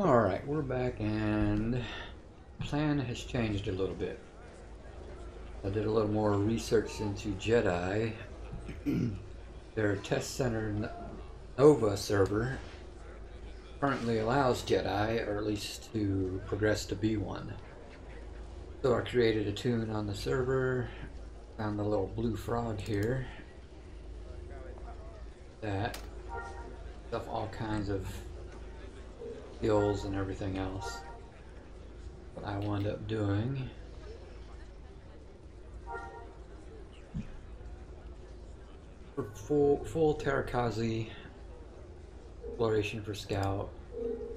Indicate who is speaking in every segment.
Speaker 1: Alright, we're back and plan has changed a little bit. I did a little more research into Jedi. Their test center Nova server currently allows Jedi, or at least to progress to B1. So I created a tune on the server, found the little blue frog here that stuff all kinds of skills and everything else. What I wound up doing for full Terrakazi exploration for scout,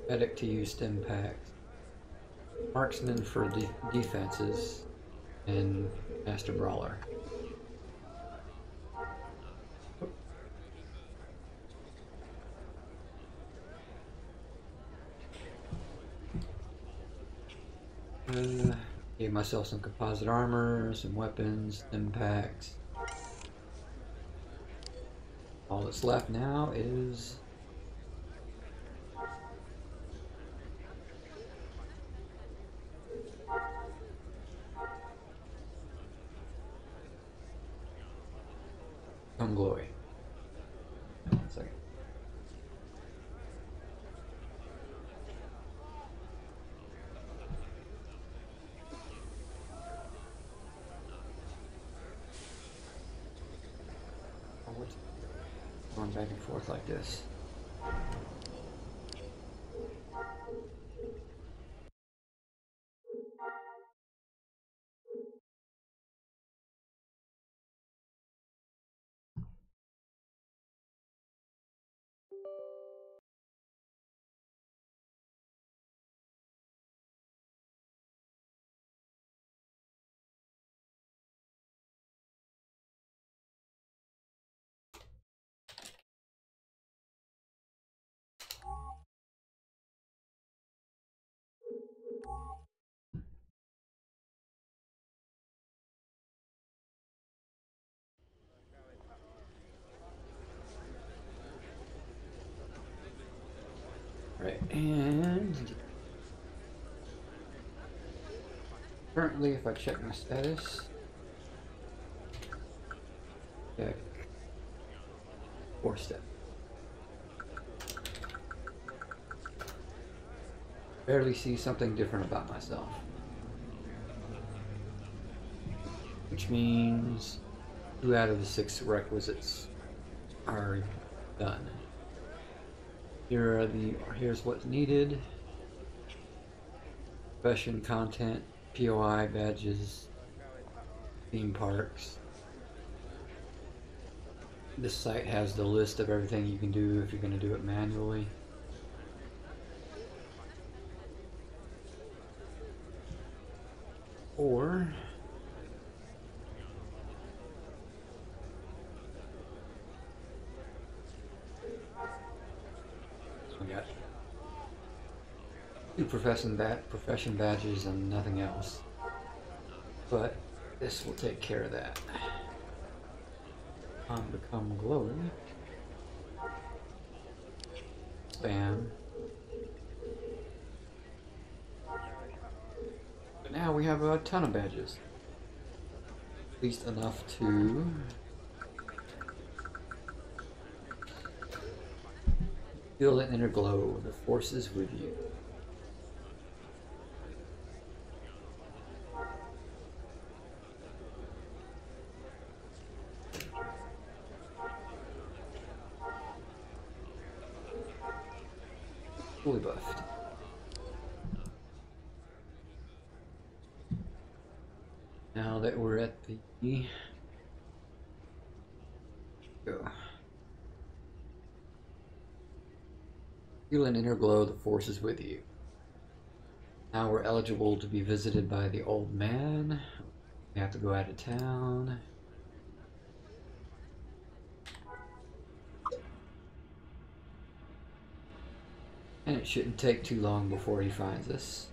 Speaker 1: medic to use stim packs, marksman for defenses, and master brawler. Gave myself some composite armor, some weapons, stim packs. All that's left now is some glory. 1 second. Going back and forth like this. Right, and currently if I check my status, check 4-step. Barely see something different about myself. Which means 2 out of the 6 requisites are done. Here's what's needed. Profession, content, POI, badges, theme parks. This site has the list of everything you can do if you're going to do it manually. Or we got 2 profession badges and nothing else. But this will take care of that. Become glowing. Spam. But now we have a ton of badges. At least enough to feel an inner glow. The force is with you. Fully buffed. Now that we're at the go. Feel an inner glow, the force is with you. Now we're eligible to be visited by the old man. We have to go out of town. And it shouldn't take too long before he finds us.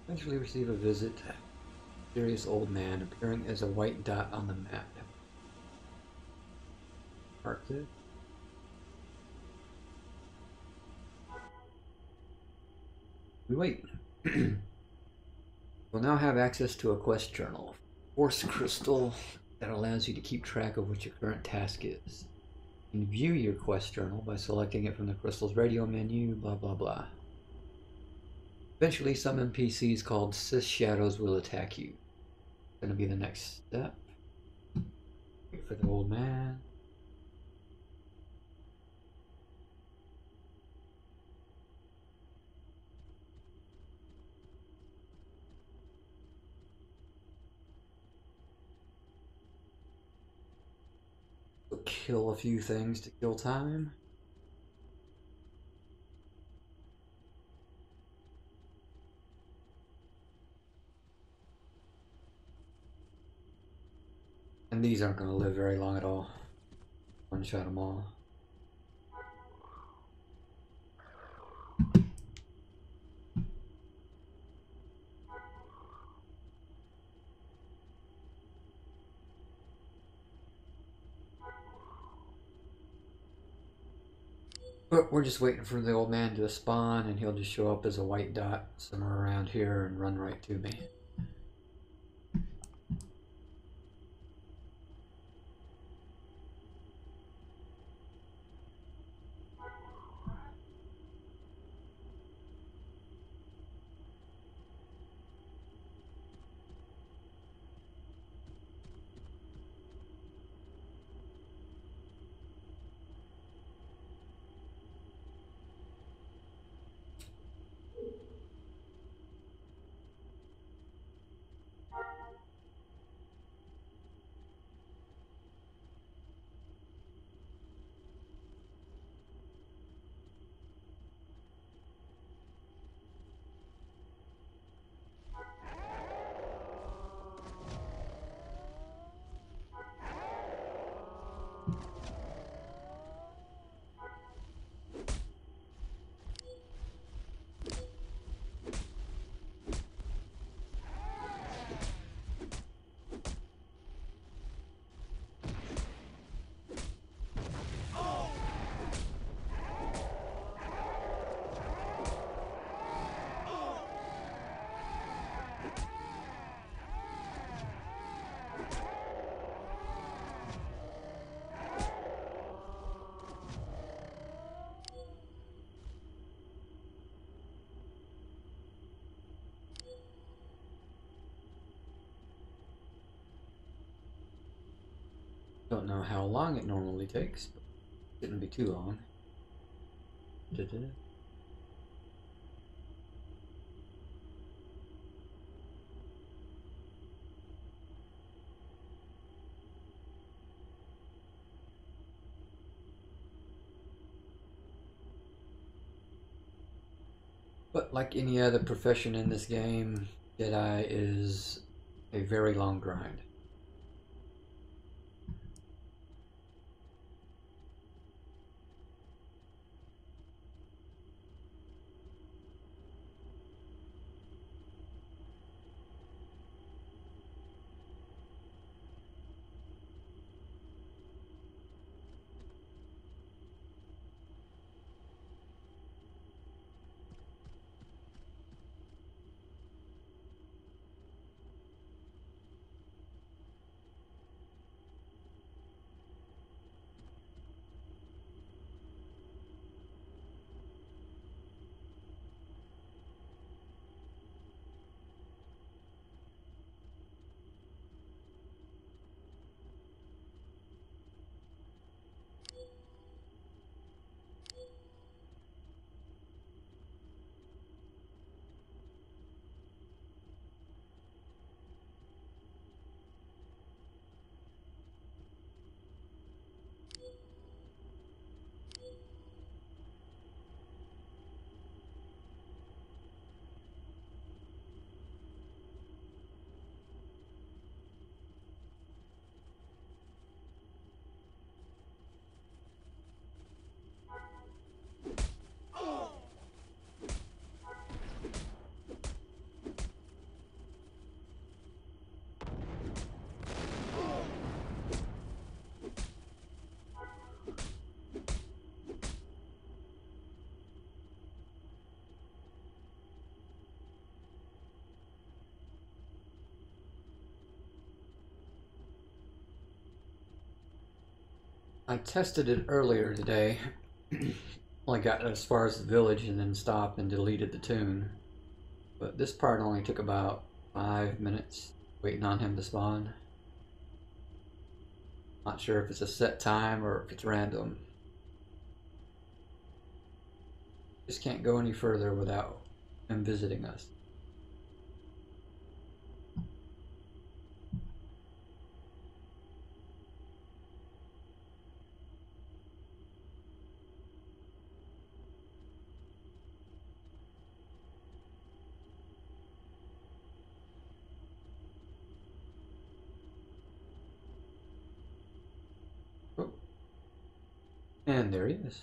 Speaker 1: Eventually receive a visit. Mysterious old man appearing as a white dot on the map. Mark this. We wait. We'll now have access to a quest journal. Force crystal that allows you to keep track of what your current task is. You can view your quest journal by selecting it from the crystal's radio menu, blah blah blah. Eventually, some NPCs called Cis Shadows will attack you. It's gonna be the next step. Wait for the old man. We'll kill a few things to kill time. And these aren't going to live very long at all. One shot them all. But we're just waiting for the old man to spawn, and he'll just show up as a white dot somewhere around here and run right to me. Don't know how long it normally takes, but it shouldn't be too long. But like any other profession in this game, Jedi is a very long grind. I tested it earlier today. Only got as far as the village and then stopped and deleted the tune. But this part only took about 5 minutes waiting on him to spawn. Not sure if it's a set time or if it's random. Just can't go any further without him visiting us. Oh. And there he is.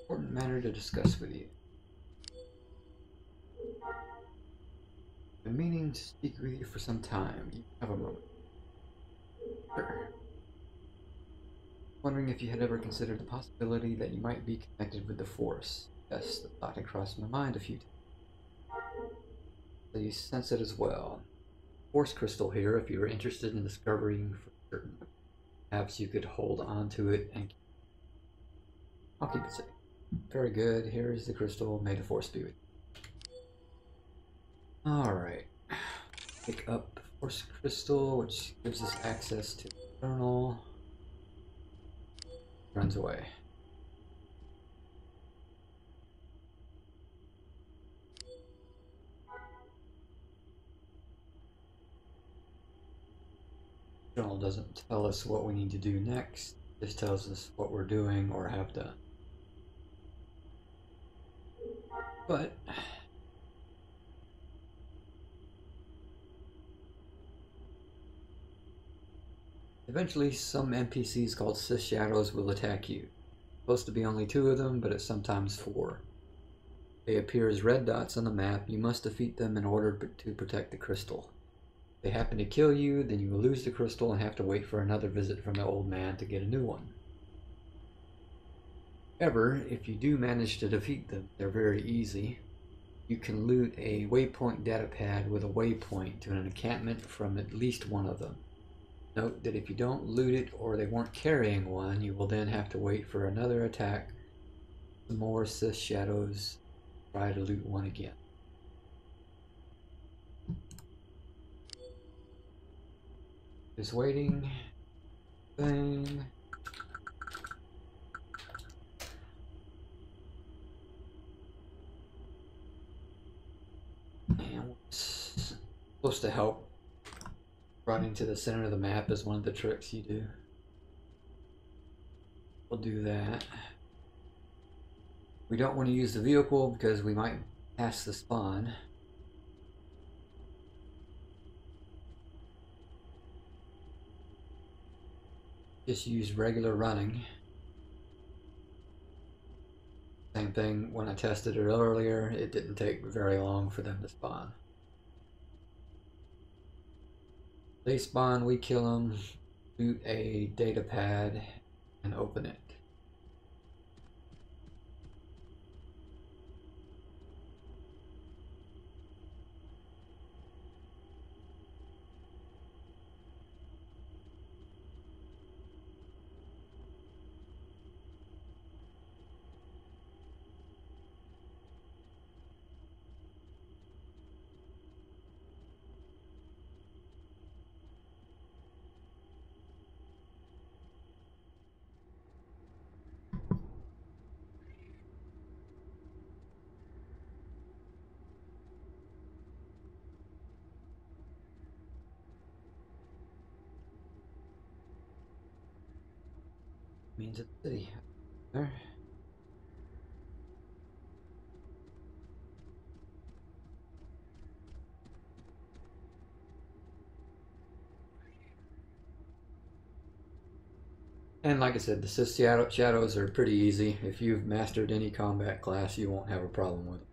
Speaker 1: Important matter to discuss with you. I've been meaning to speak with you for some time. You have a moment. Sure. Wondering if you had ever considered the possibility that you might be connected with the Force. Yes, the thought had crossed my mind a few times. So you sense it as well. Force crystal here if you were interested in discovering for certain. Perhaps you could hold on to it and I'll keep it safe. Very good. Here is the crystal. May the Force be with you. Alright. Pick up the Force crystal, which gives us access to the journal. Runs away. The journal doesn't tell us what we need to do next. It just tells us what we're doing or have done. But eventually some NPCs called Cis Shadows will attack you. Supposed to be only 2 of them, but it's sometimes 4. They appear as red dots on the map. You must defeat them in order to protect the crystal. If they happen to kill you, then you will lose the crystal and have to wait for another visit from the old man to get a new one. However, if you do manage to defeat them, they're very easy. You can loot a waypoint data pad with a waypoint to an encampment from at least one of them. Note that if you don't loot it or they weren't carrying one, you will then have to wait for another attack. Some more Cis Shadows try to loot one again. Just waiting. Bang. And what's supposed to help running to the center of the map is one of the tricks you do. We'll do that. We don't want to use the vehicle because we might pass the spawn. Just use regular running. Same thing when I tested it earlier, it didn't take very long for them to spawn. They spawn, we kill them, loot a data pad, and open it. Means it's the city. There. And like I said, the Cis Shadows are pretty easy. If you've mastered any combat class, you won't have a problem with them.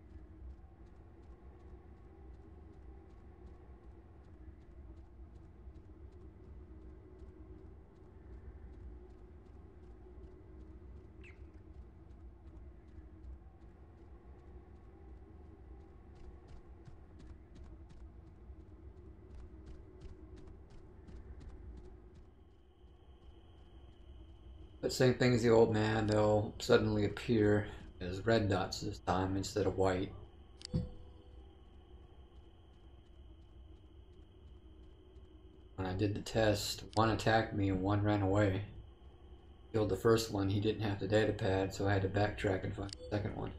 Speaker 1: But same thing as the old man, they'll suddenly appear as red dots this time instead of white. When I did the test, one attacked me and one ran away. Killed the first one, he didn't have the data pad, so I had to backtrack and find the second one.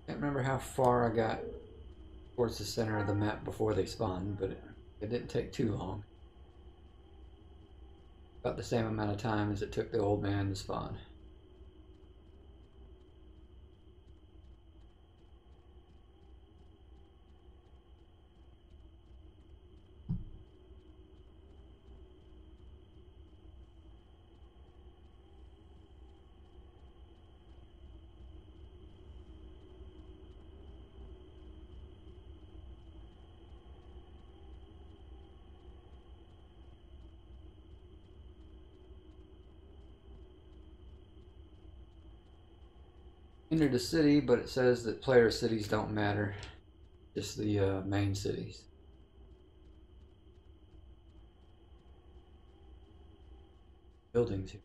Speaker 1: Can't remember how far I got towards the center of the map before they spawned, but it didn't take too long. About the same amount of time as it took the old man to spawn. Entered the city, but it says that player cities don't matter, just the main cities. Buildings here.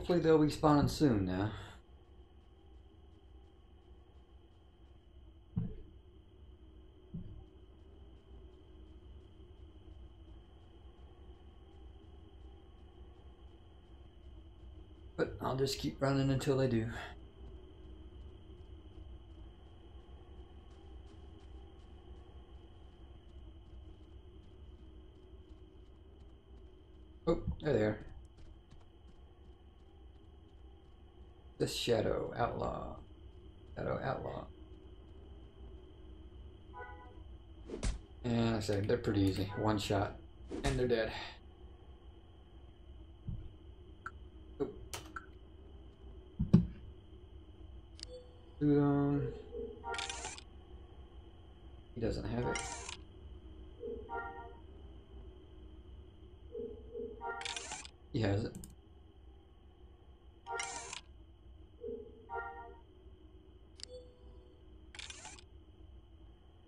Speaker 1: Hopefully they'll be spawning soon now. But I'll just keep running until they do. Oh, there they are. The Shadow Outlaw. Shadow Outlaw. And I said they're pretty easy. One shot. And they're dead. Oh. Shoot him. He doesn't have it. He has it.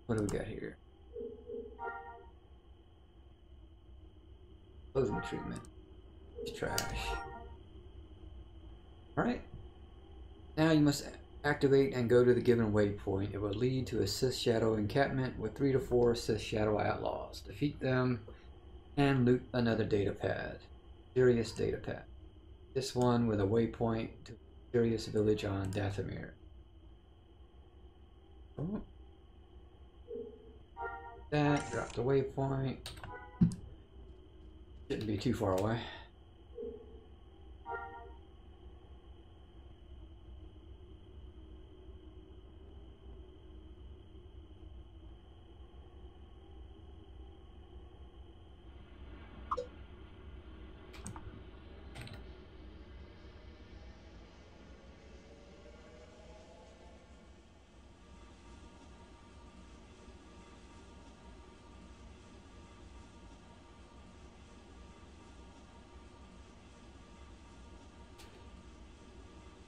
Speaker 1: What do we got here? Closing treatment. It's trash. Alright. Now you must activate and go to the given waypoint. It will lead to a Sith Shadow encampment with 3 to 4 Sith Shadow Outlaws. Defeat them and loot another data pad. Sirius data pad. This one with a waypoint to Sirius village on Dathomir. Oh. That, drop the waypoint. Shouldn't be too far away.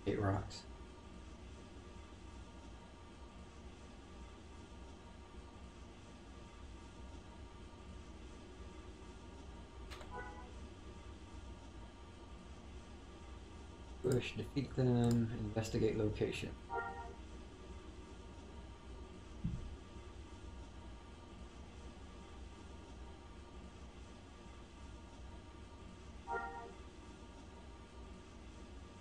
Speaker 1: Eight rocks. Push, defeat them, investigate location.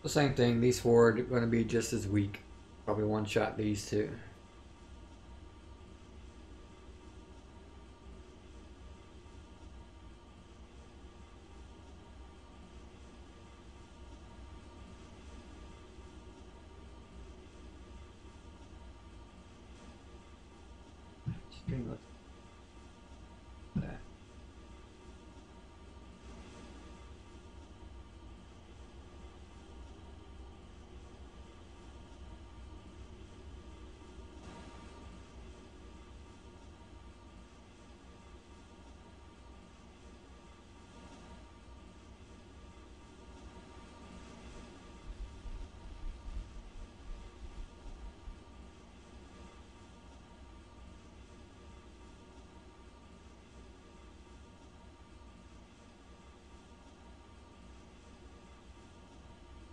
Speaker 1: The same thing, these four are going to be just as weak. Probably one shot these two. Streamless. That.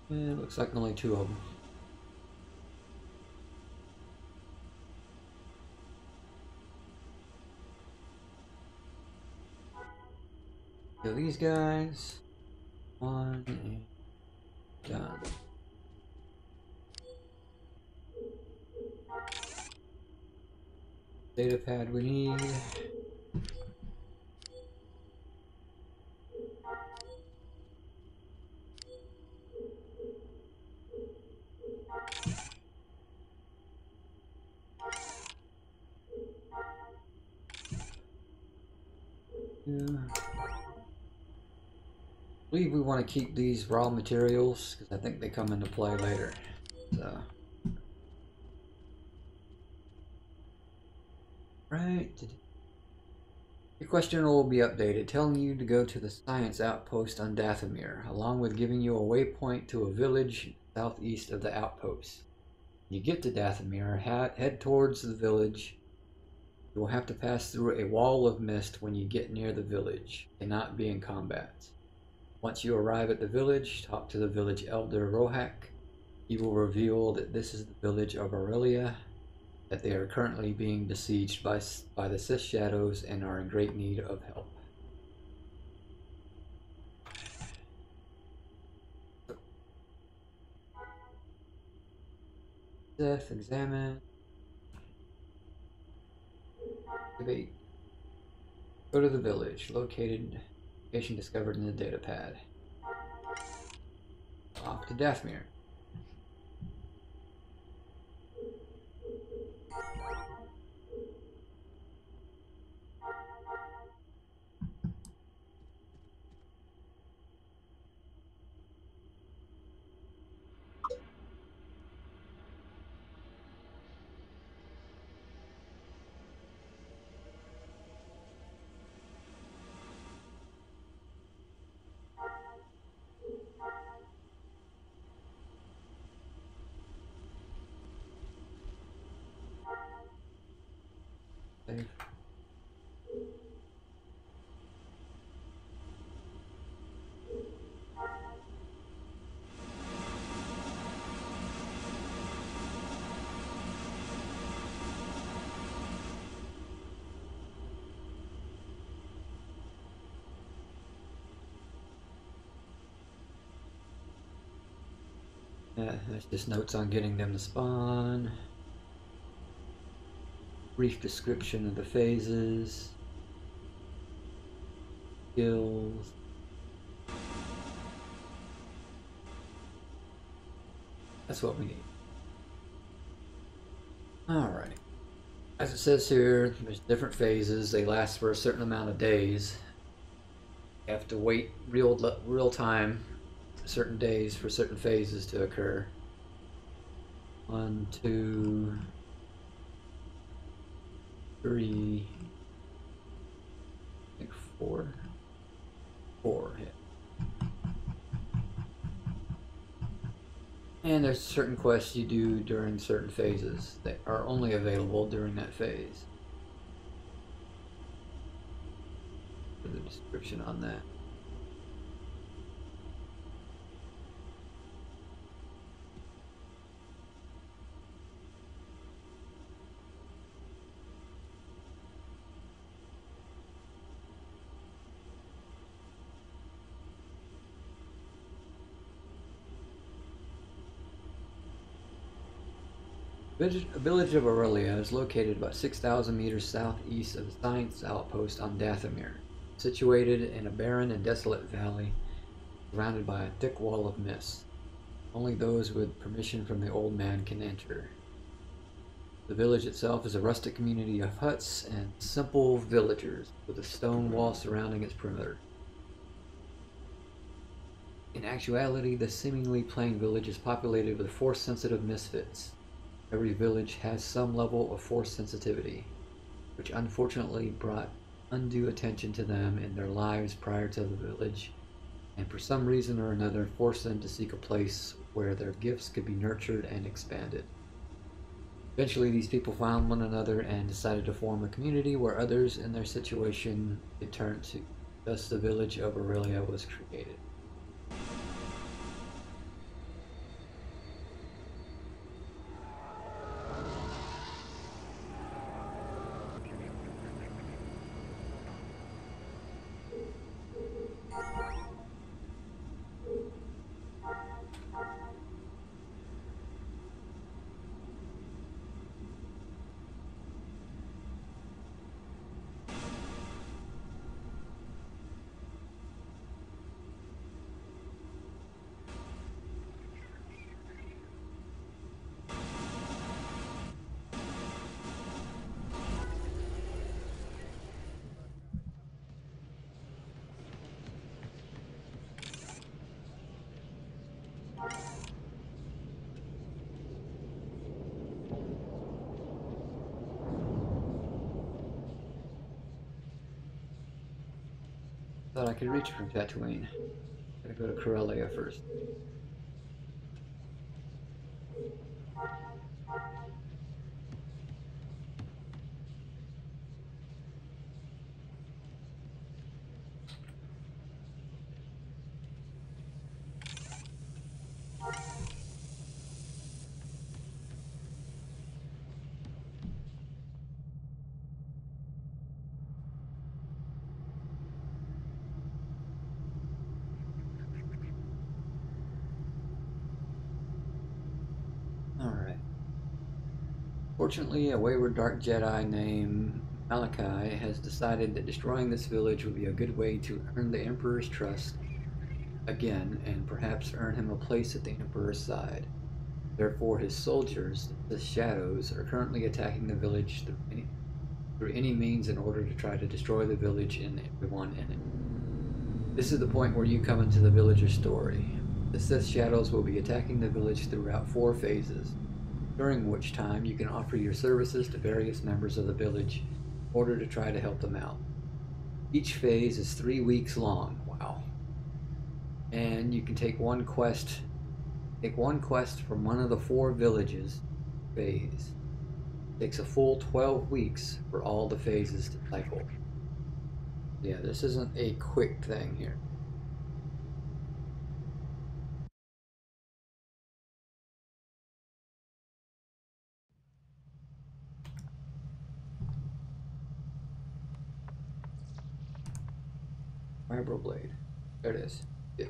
Speaker 1: Yeah, it looks like only two of them. Kill these guys. One and done. Data pad we need. Yeah. I believe we want to keep these raw materials because I think they come into play later. So, right. Your questionnaire will be updated, telling you to go to the science outpost on Dathomir, along with giving you a waypoint to a village southeast of the outpost. When you get to Dathomir, head towards the village. You will have to pass through a wall of mist when you get near the village. You cannot be in combat. Once you arrive at the village, talk to the village elder Rohak. He will reveal that this is the village of Aurelia, that they are currently being besieged by the Sith Shadows and are in great need of help. Sith, examine, activate. Go to the village, location discovered in the data pad. Off to Dathomir. Save. There's just notes on getting them to spawn. Brief description of the phases. Skills. That's what we need. Alright. As it says here, there's different phases. They last for a certain amount of days. You have to wait real time, certain days for certain phases to occur. 1, 2, 3, I think 4. 4, yeah. And there's certain quests you do during certain phases that are only available during that phase. For the description on that. The village of Aurelia is located about 6,000 meters southeast of the Science Outpost on Dathomir, situated in a barren and desolate valley surrounded by a thick wall of mist. Only those with permission from the old man can enter. The village itself is a rustic community of huts and simple villagers with a stone wall surrounding its perimeter. In actuality, the seemingly plain village is populated with force-sensitive misfits. Every village has some level of force sensitivity, which unfortunately brought undue attention to them in their lives prior to the village, and for some reason or another forced them to seek a place where their gifts could be nurtured and expanded. Eventually these people found one another and decided to form a community where others in their situation could turn to. Thus the village of Aurelia was created. Thought I could reach it from Tatooine. Gotta go to Corellia first. Unfortunately, a wayward dark Jedi named Malachi has decided that destroying this village would be a good way to earn the Emperor's trust again, and perhaps earn him a place at the Emperor's side. Therefore, his soldiers, the Shadows, are currently attacking the village through any means in order to try to destroy the village and everyone in it. This is the point where you come into the villager's story. The Sith Shadows will be attacking the village throughout 4 phases, during which time you can offer your services to various members of the village in order to try to help them out. Each phase is 3 weeks long. Wow. And you can take one quest from one of the 4 villages phase. It takes a full 12 weeks for all the phases to cycle. Yeah, this isn't a quick thing here. Vibro blade. There it is. Yeah.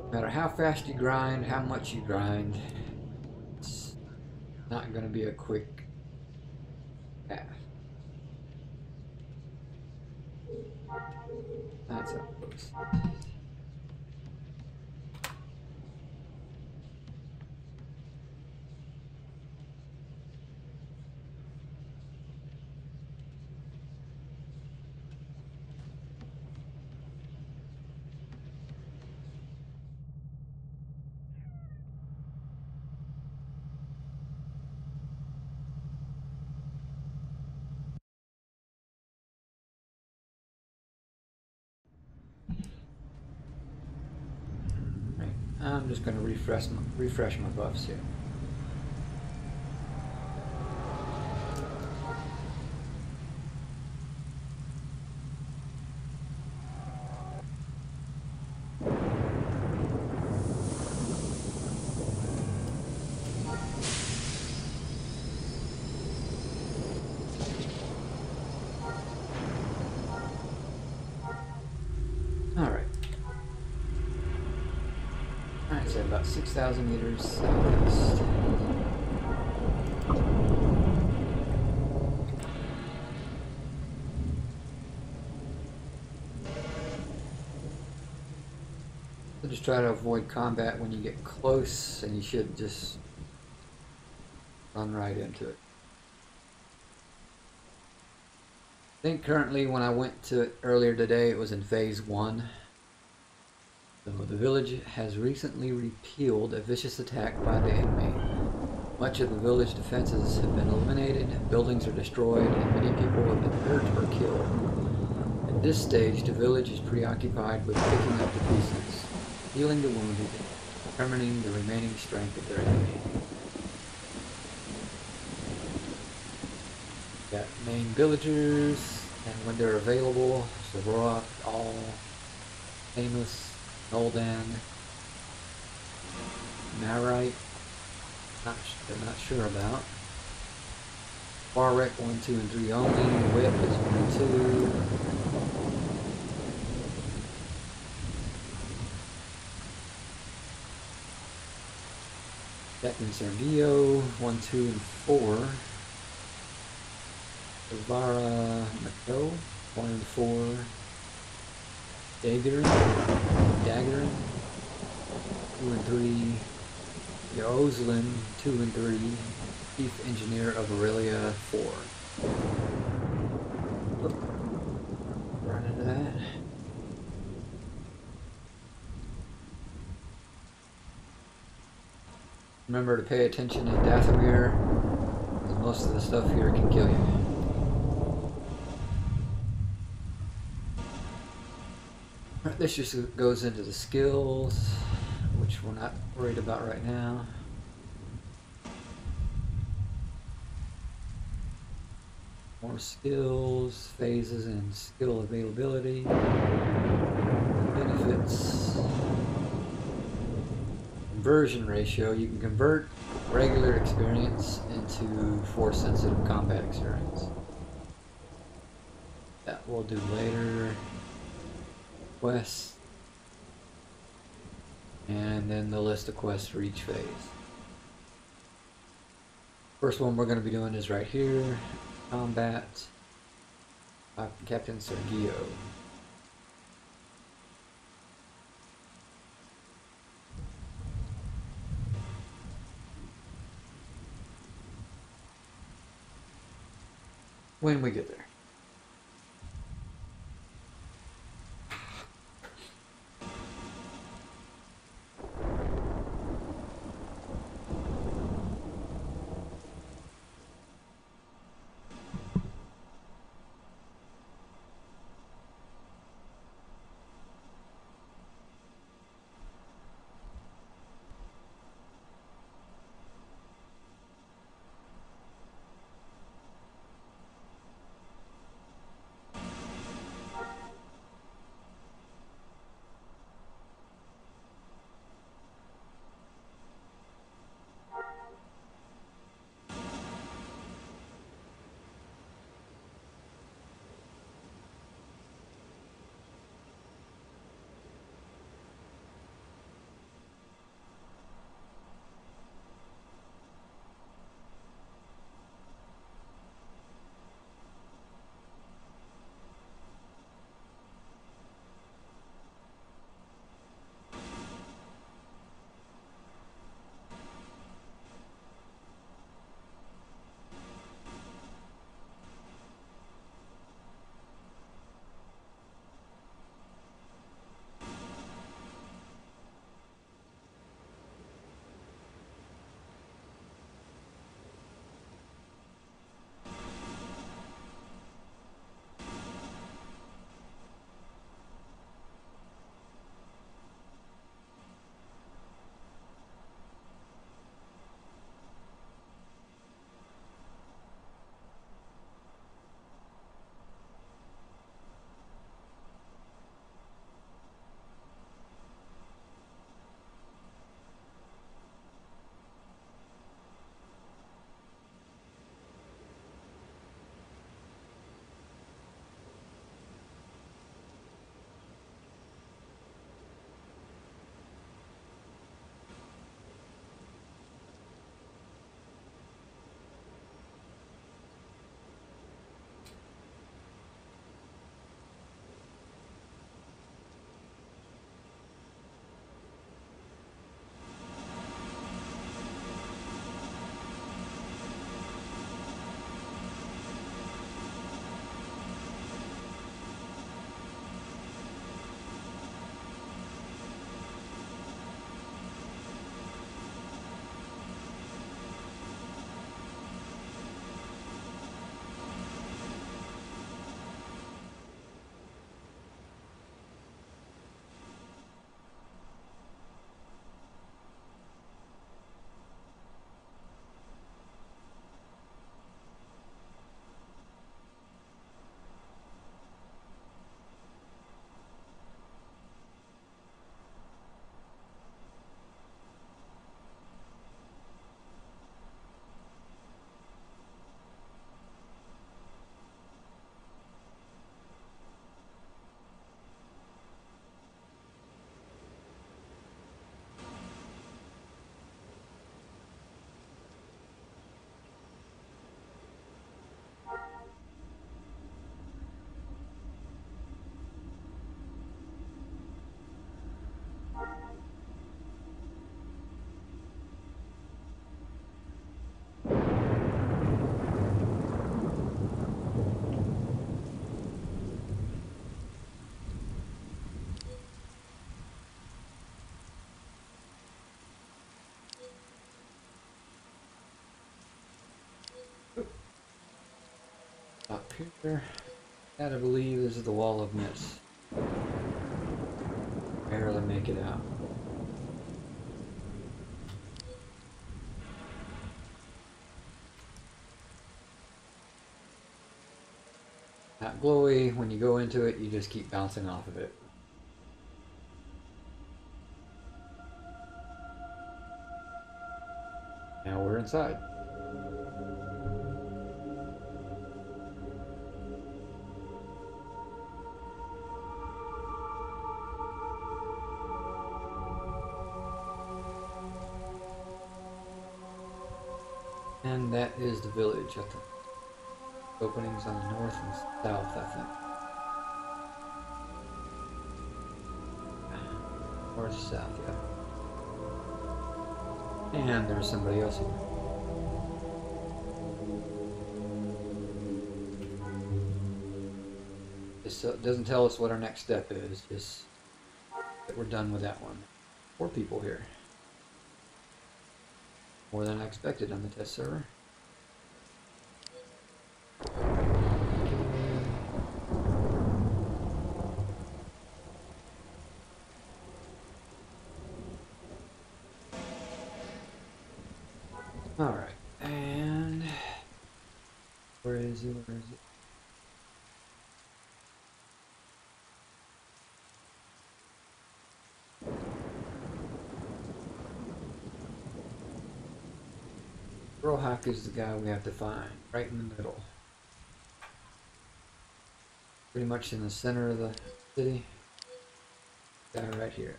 Speaker 1: No matter how fast you grind, how much you grind, it's not going to be a quick path. That's how it looks. I'm just going to refresh my buffs here. About 6,000 meters southeast. So just try to avoid combat when you get close, and you should just run right into it. I think currently when I went to it earlier today, it was in phase 1. So the village has recently repealed a vicious attack by the enemy. Much of the village defenses have been eliminated, buildings are destroyed, and many people have been hurt or killed. At this stage, the village is preoccupied with picking up the pieces, healing the wounded, determining the remaining strength of their enemy. Got main villagers, and when they're available, Savroth, All, Amos, Noldan, Narite, they're not sure about. Farrek 1, 2, and 3 only. Whip is 1 and 2. Captain Sergio 1, 2, and 4. Elvira Mako 1 and 4. Dagger 2 and 3, Yoslin 2 and 3, Chief Engineer of Aurelia 4. Run into that. Remember to pay attention in Dathomir, because most of the stuff here can kill you. This just goes into the skills, which we're not worried about right now. More skills, phases, and skill availability. Benefits. Conversion ratio. You can convert regular experience into force-sensitive combat experience. we'll do later. Quests. And then the list of quests for each phase. First one we're going to be doing is right here. Combat. Captain Sergio. When we get there. Up here. Gotta believe this is the wall of mist. Barely make it out. Not glowy. When you go into it, you just keep bouncing off of it. Now we're inside. And that is the village, I think. Openings on the north and south, I think. North, south, yeah. And there's somebody else here. It doesn't tell us what our next step is, just that we're done with that one. 4 people here. More than I expected on the test server. Alright, and where is it? Where is it? Rohak is the guy we have to find, right in the middle. Pretty much in the center of the city. Guy right here.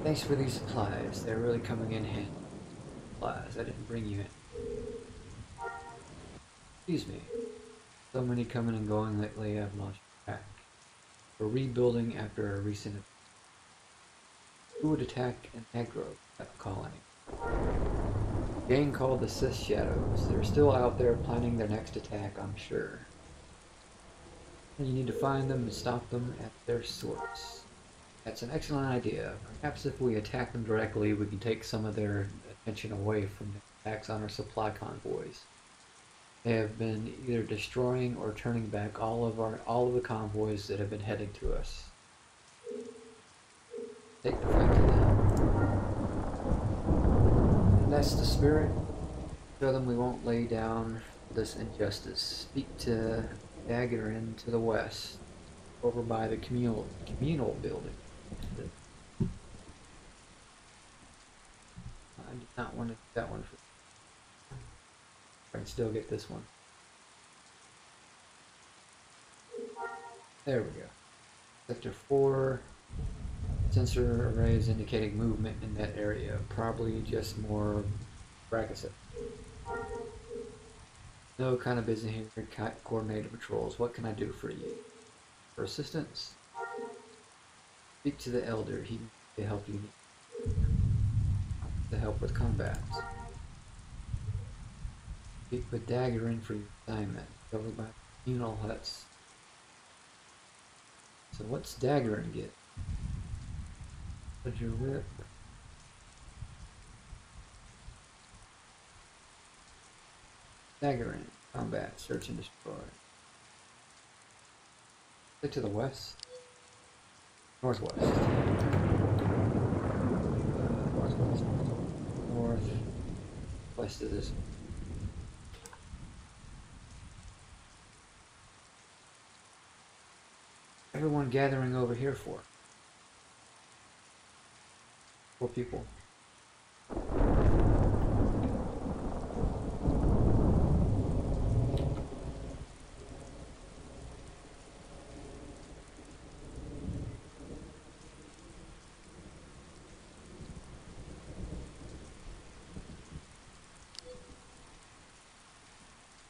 Speaker 1: Thanks for these supplies. They're really coming in handy. Supplies. I didn't bring you in. Excuse me. So many coming and going lately, I've lost track. We're rebuilding after a recent. Who would attack an aggro colony? A gang called the Sith Shadows. They're still out there planning their next attack, I'm sure. You need to find them and stop them at their source. That's an excellent idea. Perhaps if we attack them directly, we can take some of their attention away from the attacks on our supply convoys. They have been either destroying or turning back all of the convoys that have been heading to us. Take the fight to them. And that's the spirit. Show them we won't lay down this injustice. Speak to Daggerin to the west, over by the communal building. I did not want to do that one for. I can still get this one. There we go. Sector 4. Sensor arrays indicating movement in that area. Probably just more brackets. No kind of business here. Coordinated patrols. What can I do for you? For assistance? Speak to the elder. He can help you. To help with combat. Speak with Daggerin for your assignment. Covered by communal huts. So what's Daggerin get? What's your whip? Daggerin. Combat. Search and destroy. Get to the west. Northwest. Northwest. North. West of this. Everyone gathering over here for? 4 people.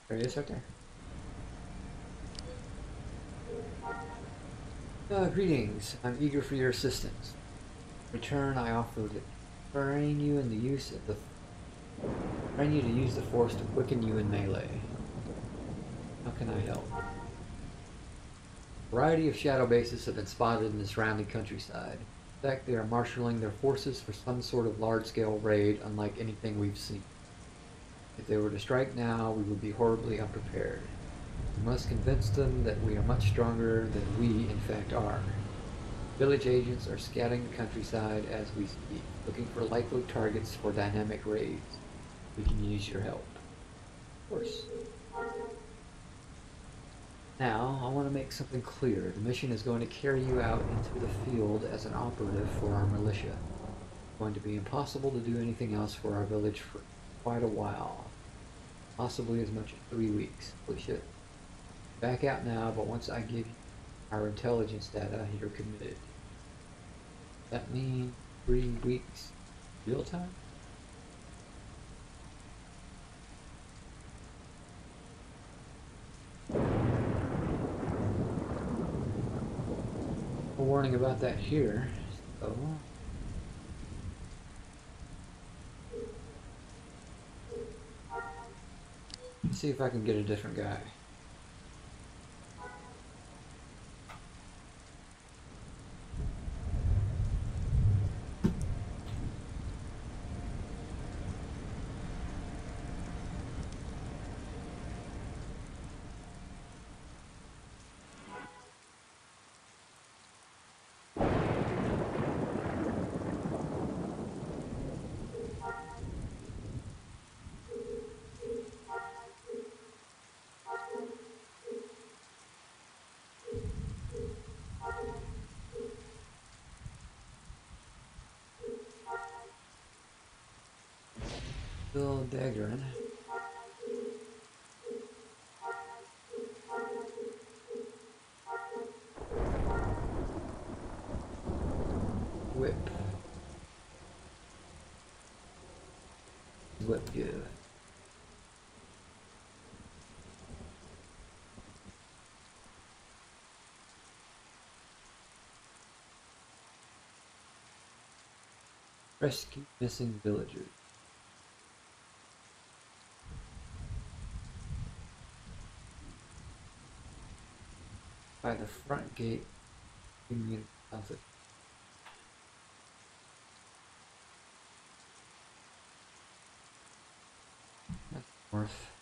Speaker 1: There he is right there. Greetings. I'm eager for your assistance. In return, I offer to train you in the use of the train you to use the Force to quicken you in melee. How can I help? A variety of shadow bases have been spotted in the surrounding countryside. In fact, they are marshalling their forces for some sort of large-scale raid unlike anything we've seen. If they were to strike now, we would be horribly unprepared. We must convince them that we are much stronger than we, in fact, are. Village agents are scouting the countryside as we speak, looking for likely targets for dynamic raids. We can use your help. Of course. Now, I want to make something clear. The mission is going to carry you out into the field as an operative for our militia. It's going to be impossible to do anything else for our village for quite a while. Possibly as much as 3 weeks. Holy shit. Back out now, but once I give you our intelligence data, you're committed. That means 3 weeks real time? warning about that here. So let's see if I can get a different guy. Still daggering. Whip. Whip good. Rescue missing villagers. By the front gate, Union Conflict. That's north.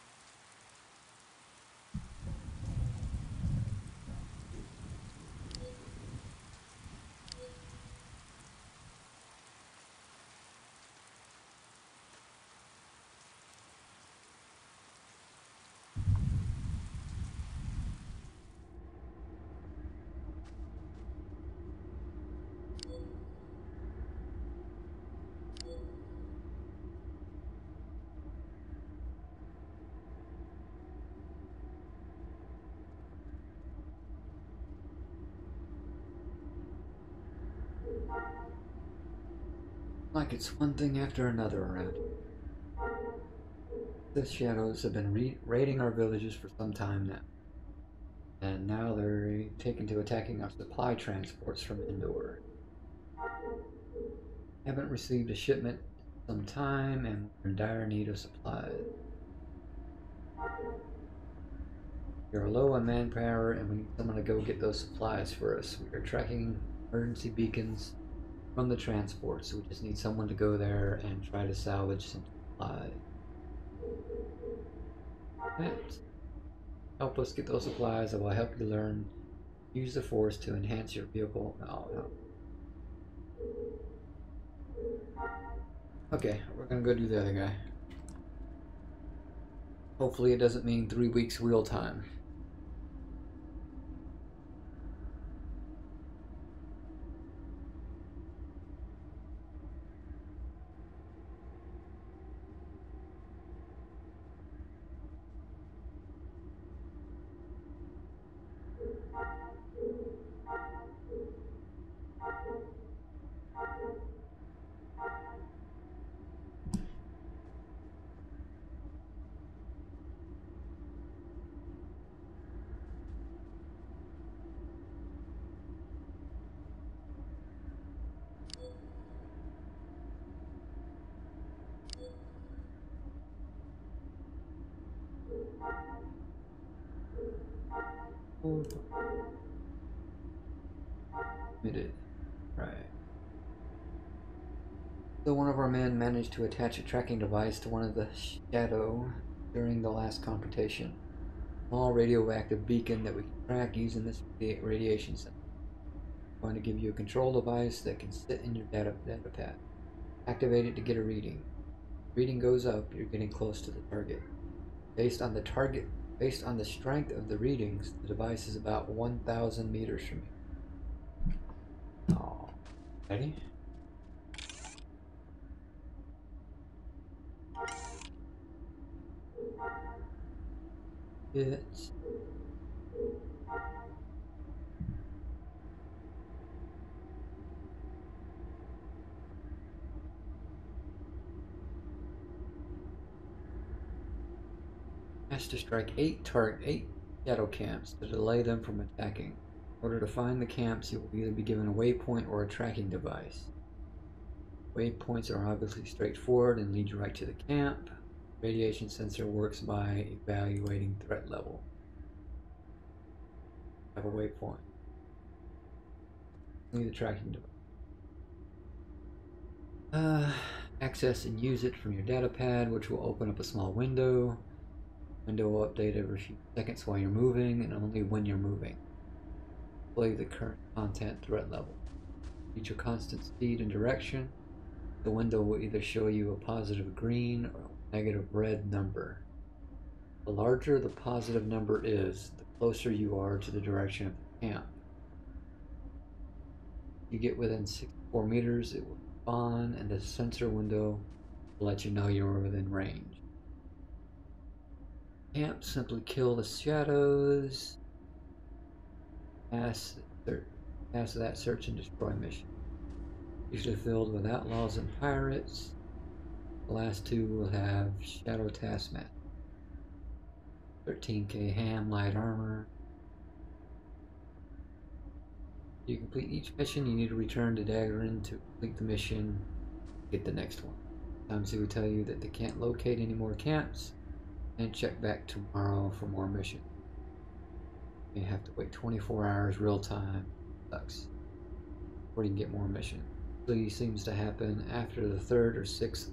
Speaker 1: Like it's one thing after another around. The shadows have been raiding our villages for some time now. And now they're taken to attacking our supply transports from Endor. Haven't received a shipment in some time and we're in dire need of supplies. We're low on manpower and we need someone to go get those supplies for us. We are tracking emergency beacons from the transport, so we just need someone to go there and try to salvage some supplies. Help us get those supplies. I will help you learn. Use the force to enhance your vehicle. No. Okay, we're gonna go do the other guy. Hopefully it doesn't mean 3 weeks real time. Committed. Right. So one of our men managed to attach a tracking device to one of the shadow during the last confrontation. Small radioactive beacon that we can track using this radiation center. I'm going to give you a control device that can sit in your data pad. Activate it to get a reading. Reading goes up, you're getting close to the target. Based on the strength of the readings, the device is about 1,000 meters from you. Oh, ready? It's has to strike 8 shadow camps to delay them from attacking. order to find the camps, you will either be given a waypoint or a tracking device. Waypoints are obviously straightforward and lead you right to the camp. Radiation sensor works by evaluating threat level. Have a waypoint. Need the tracking device. Access and use it from your data pad, which will open up a small window. Window will update every few seconds while you're moving and only when you're moving. Display the current content threat level. Reach your constant speed and direction. The window will either show you a positive green or negative red number. The larger the positive number is, the closer you are to the direction of the camp. If you get within 64 meters, it will spawn and the sensor window will let you know you're within range. Camp, simply kill the shadows. Pass that search and destroy mission. Usually filled with outlaws and pirates. The last two will have Shadow Taskmaster. 13k ham, light armor. You complete each mission, you need to return to Daggerin to complete the mission. Get the next one. Sometimes he will tell you that they can't locate any more camps and check back tomorrow for more missions. You have to wait 24 hours real time. Sucks. Before you can get more missions. Usually seems to happen after the 3rd or 6th.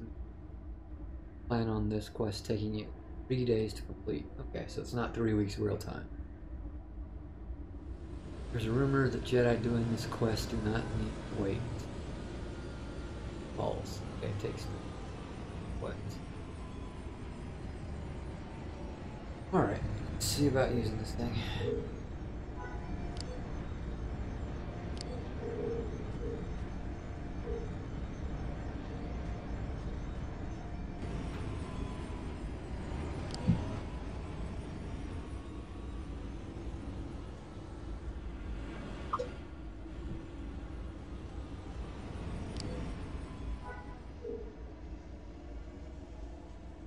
Speaker 1: Plan on this quest taking you 3 days to complete. Okay, so it's not 3 weeks real time. There's a rumor that Jedi doing this quest do not need to wait. False. Okay, it takes what? Alright, let's see about using this thing.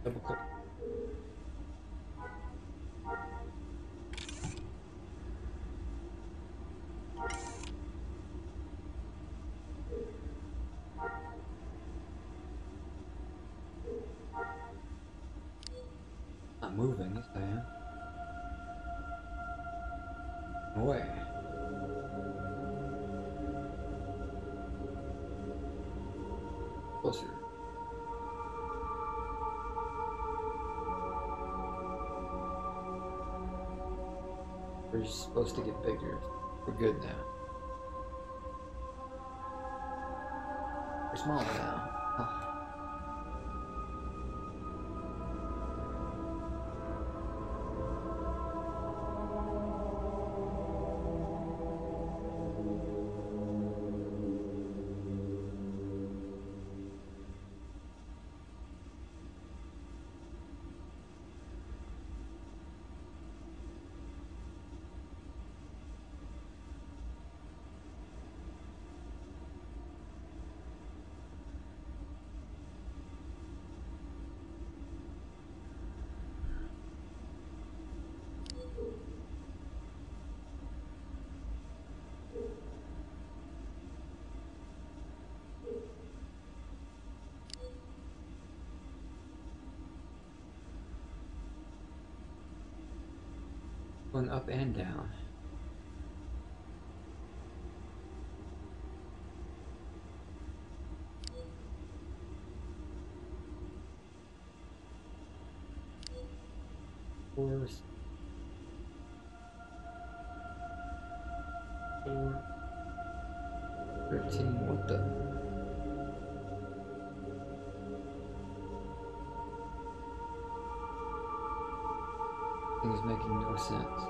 Speaker 1: Double click. Not moving, yes I am. No way. Closer. We're supposed to get bigger. We're good now. We're smaller now. Huh. Going up and down. Four, 13, what the? Thing is making no sense.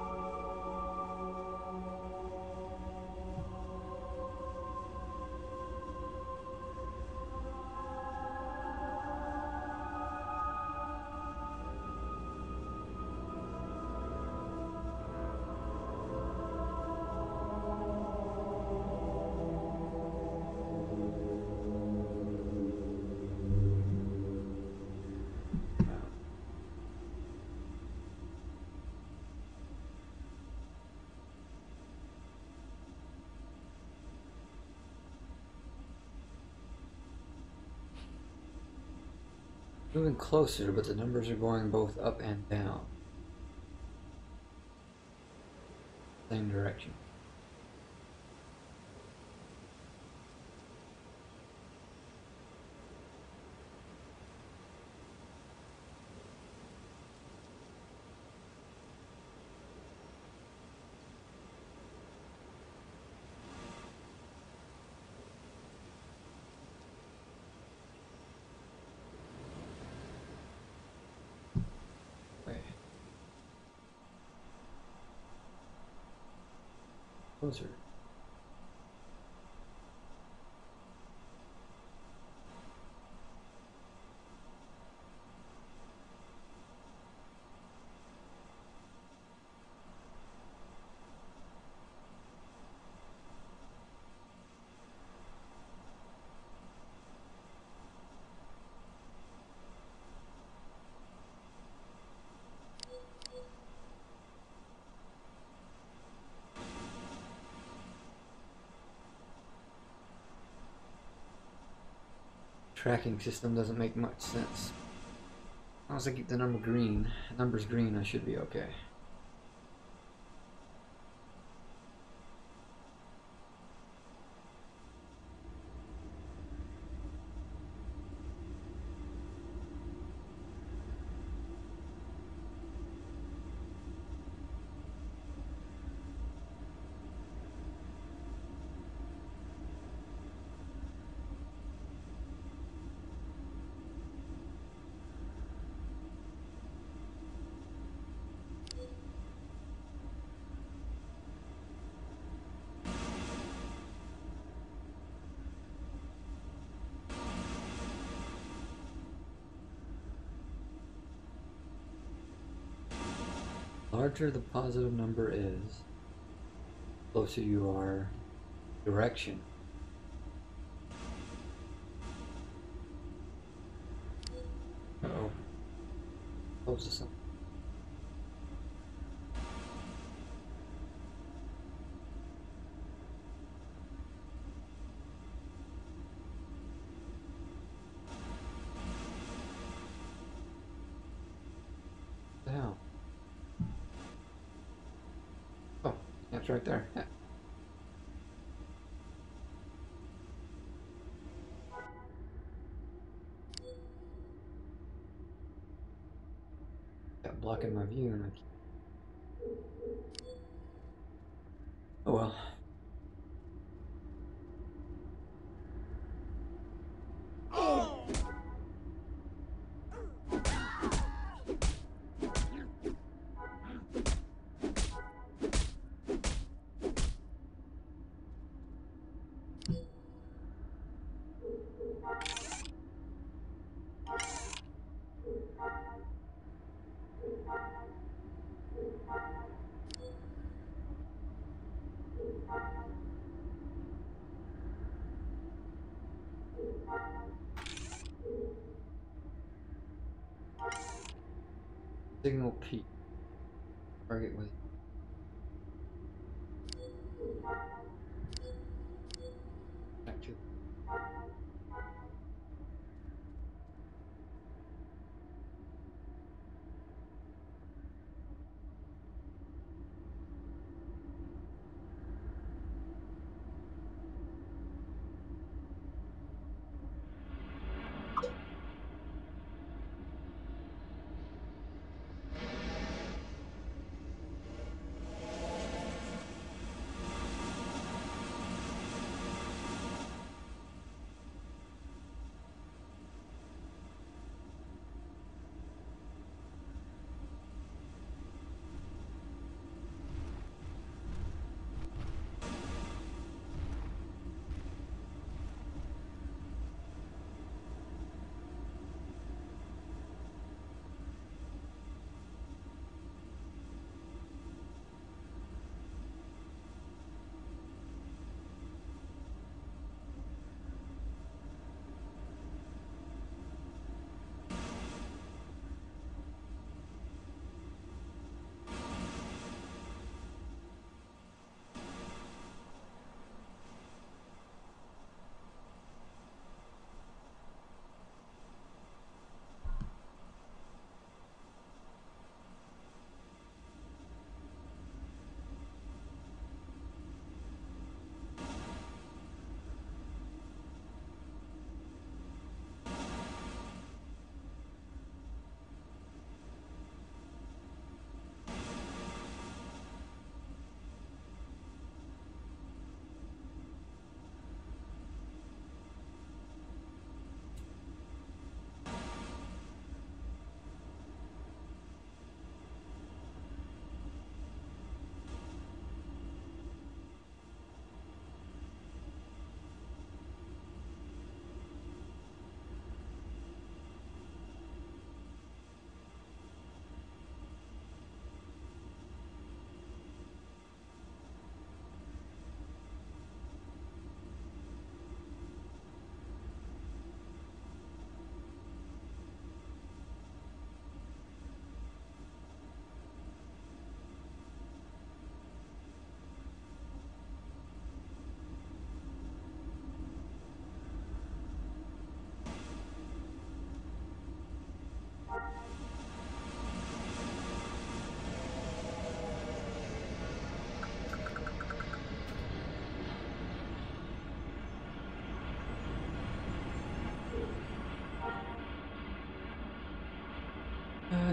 Speaker 1: Moving closer, but the numbers are going both up and down. Same direction. Closer. Tracking system doesn't make much sense. As long as I keep the numbers green, I should be okay. Larger the positive number is, closer you are direction. Uh-oh. Close to something. What the hell? Oh, that's right there. Yeah. Got blocking my view and I can't. Oh well. Signal P. Target was active.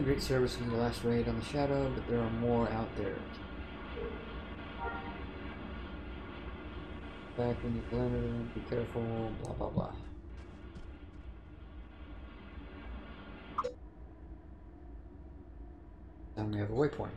Speaker 1: Great service was the last raid on the Shadow, but there are more out there. Back when you planted them, be careful, blah blah blah. Now we have a waypoint.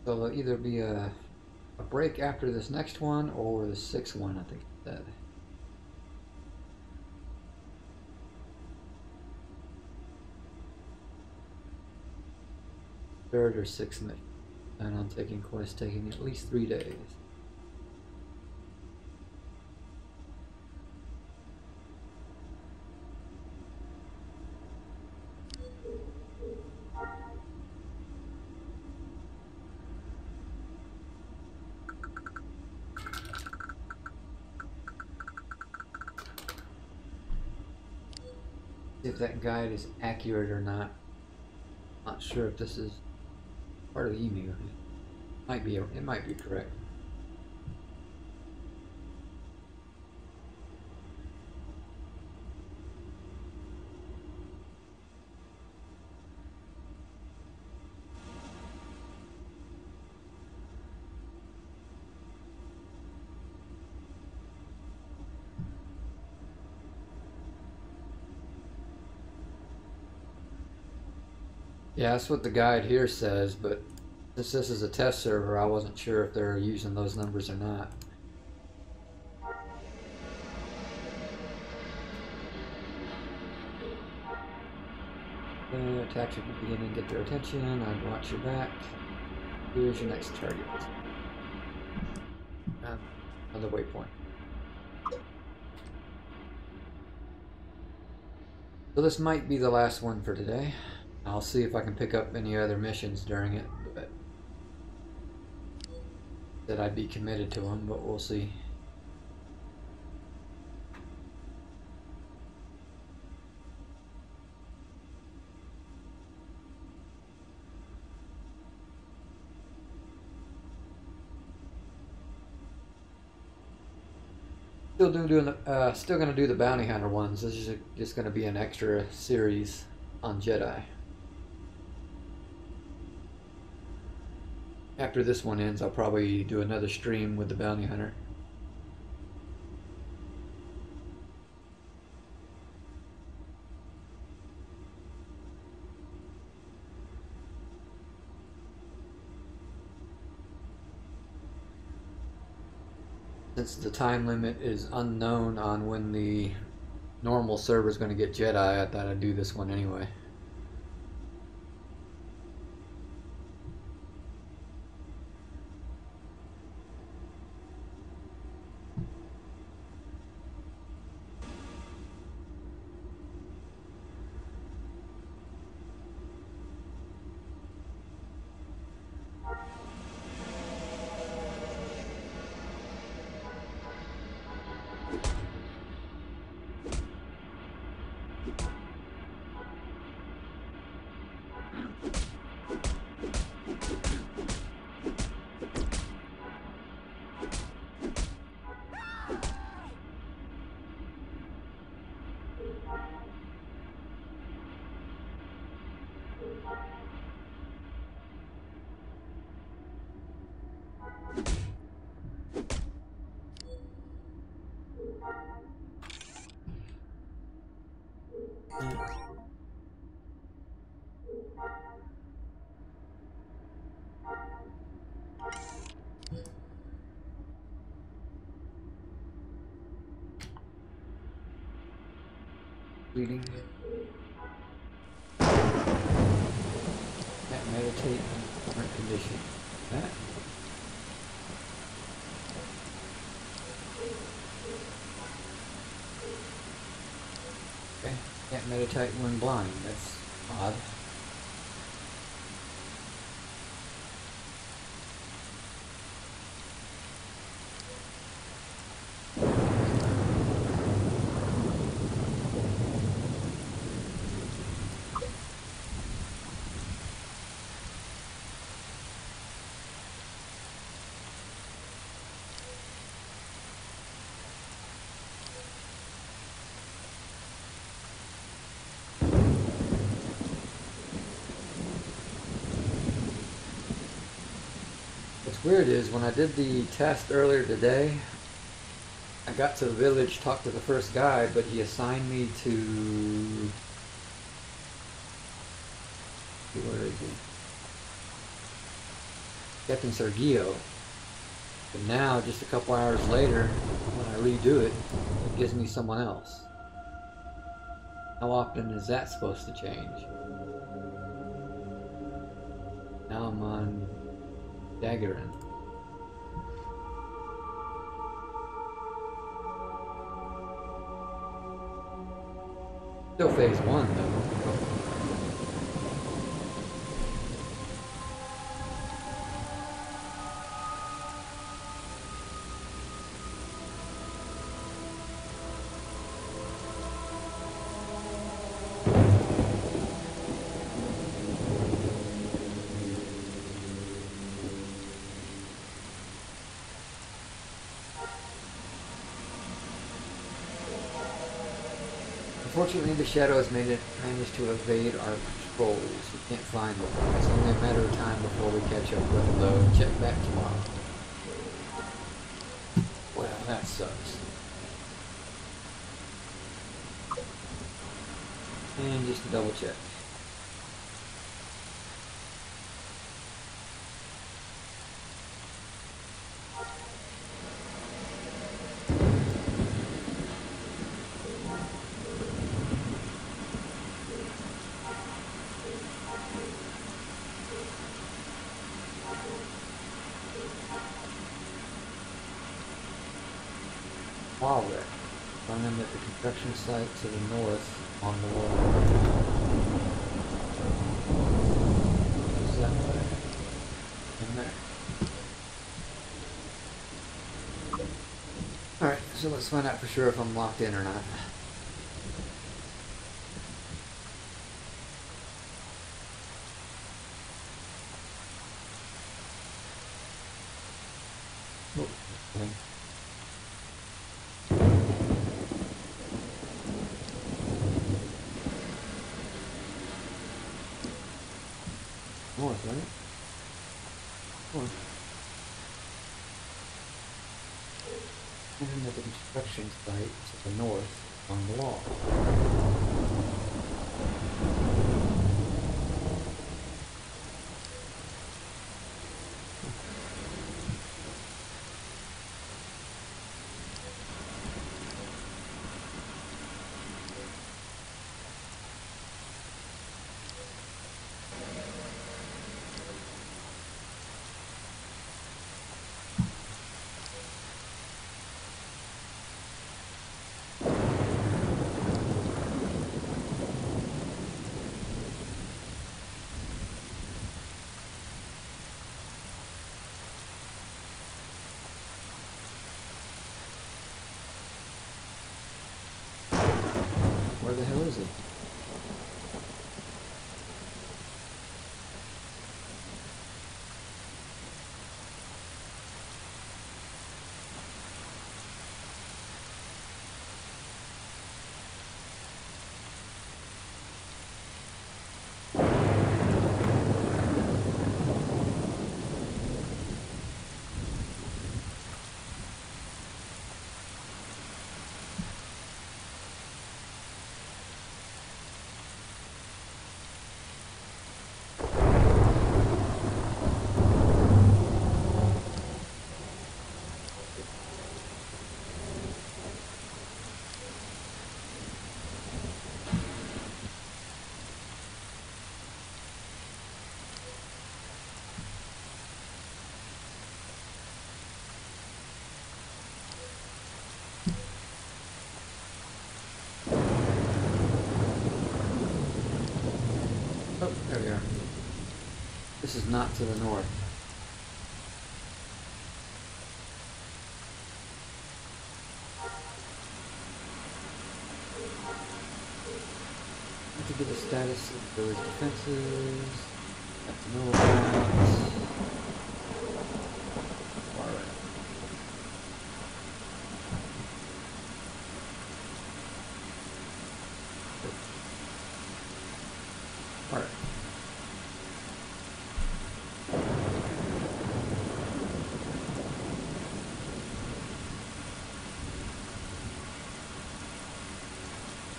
Speaker 1: So there'll either be a break after this next one or the sixth one, I think it said. Third or sixth mission. And on taking quest taking at least 3 days. If that guide is accurate or not. Not sure if this is part of the EMU. It might be correct. Yeah, that's what the guide here says, but since this is a test server, I wasn't sure if they're using those numbers or not. Attacks at the beginning, get their attention, I'd watch your back. Here's your next target. Another waypoint. So this might be the last one for today. I'll see if I can pick up any other missions during it, but that I'd be committed to them, but we'll see. Still gonna do the bounty hunter ones. This is just gonna be an extra series on Jedi. After this one ends, I'll probably do another stream with the bounty hunter. Since the time limit is unknown on when the normal server is going to get Jedi, I thought I'd do this one anyway. Bleeding. Can't meditate in current condition. That. Okay. Can't meditate when blind. That's odd. What's weird is when I did the test earlier today, I got to the village, talked to the first guy, but he assigned me to... Where is he? Captain Sergio. But now, just a couple hours later, when I redo it, it gives me someone else. How often is that supposed to change? Now I'm on Daggerin. Still phase 1 though. Unfortunately, the shadows managed to evade our patrols. We can't find them. It's only a matter of time before we catch up with them, though. Check back tomorrow. Well, that sucks. And just to double check. Wall wreck. Found them at the construction site to the north on the water. Is that way? In there. Alright, so let's find out for sure if I'm locked in or not. Oh, okay. right? Or and the construction site to the north on the wall. Where the hell is he? Oh, there we are. This is not to the north. To get the status of village defenses. Got to know about. Alright. Alright.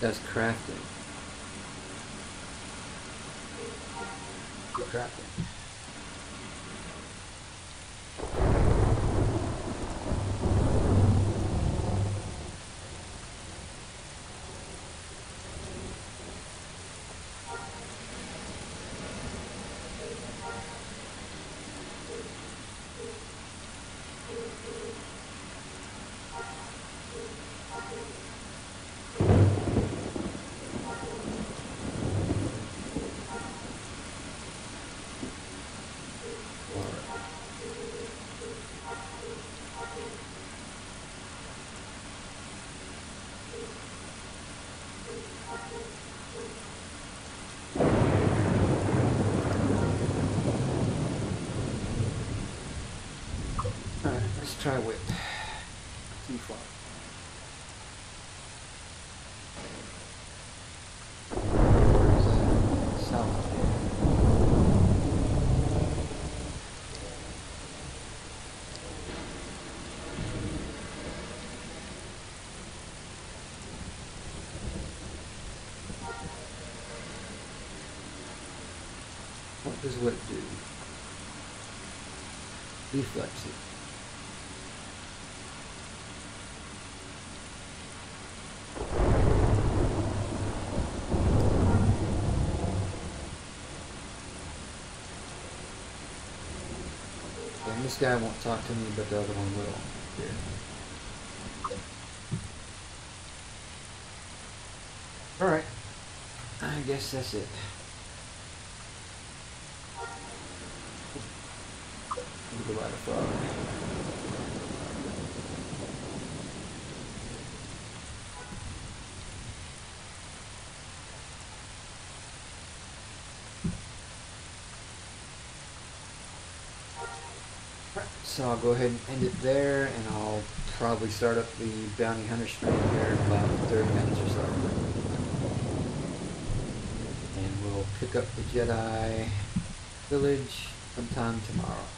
Speaker 1: That's crafting. Crafting. Alright, let's try whip. Too far. Where is that? South. What does whip do? Reflex it. And this guy won't talk to me, but the other one will. Yeah. Alright. I guess that's it. Go by the frog. So I'll go ahead and end it there, and I'll probably start up the bounty hunter stream here in about 30 minutes or so. And we'll pick up the Jedi village sometime tomorrow.